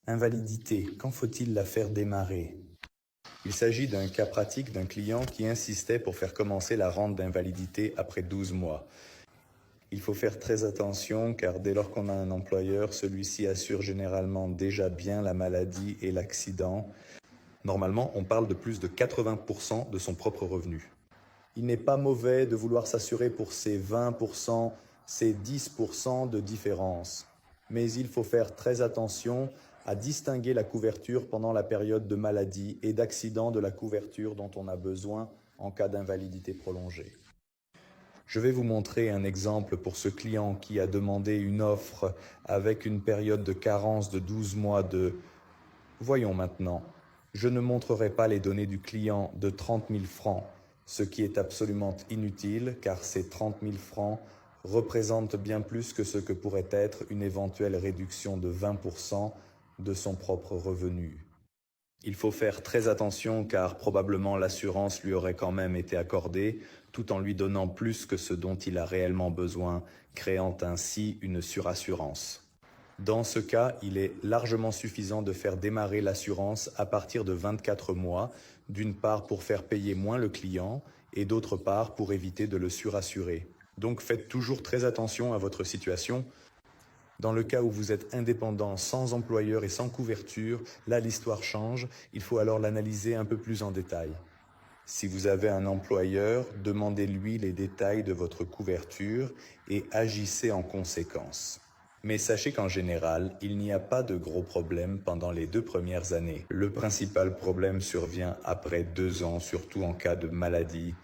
Invalidité, quand faut-il la faire démarrer? Il s'agit d'un cas pratique d'un client qui insistait pour faire commencer la rente d'invalidité après 12 mois. Il faut faire très attention car dès lors qu'on a un employeur, celui-ci assure généralement déjà bien la maladie et l'accident. Normalement, on parle de plus de 80% de son propre revenu. Il n'est pas mauvais de vouloir s'assurer pour ces 20%, ces 10% de différence. Mais il faut faire très attention à distinguer la couverture pendant la période de maladie et d'accident de la couverture dont on a besoin en cas d'invalidité prolongée. Je vais vous montrer un exemple pour ce client qui a demandé une offre avec une période de carence de 12 mois de... Voyons maintenant. Je ne montrerai pas les données du client de 30 000 francs, ce qui est absolument inutile car ces 30 000 francs représentent bien plus que ce que pourrait être une éventuelle réduction de 20% de son propre revenu. Il faut faire très attention car probablement l'assurance lui aurait quand même été accordée tout en lui donnant plus que ce dont il a réellement besoin, créant ainsi une surassurance. Dans ce cas, il est largement suffisant de faire démarrer l'assurance à partir de 24 mois, d'une part pour faire payer moins le client et d'autre part pour éviter de le surassurer. Donc faites toujours très attention à votre situation. Dans le cas où vous êtes indépendant, sans employeur et sans couverture, là l'histoire change, il faut alors l'analyser un peu plus en détail. Si vous avez un employeur, demandez-lui les détails de votre couverture et agissez en conséquence. Mais sachez qu'en général, il n'y a pas de gros problèmes pendant les 2 premières années. Le principal problème survient après 2 ans, surtout en cas de maladie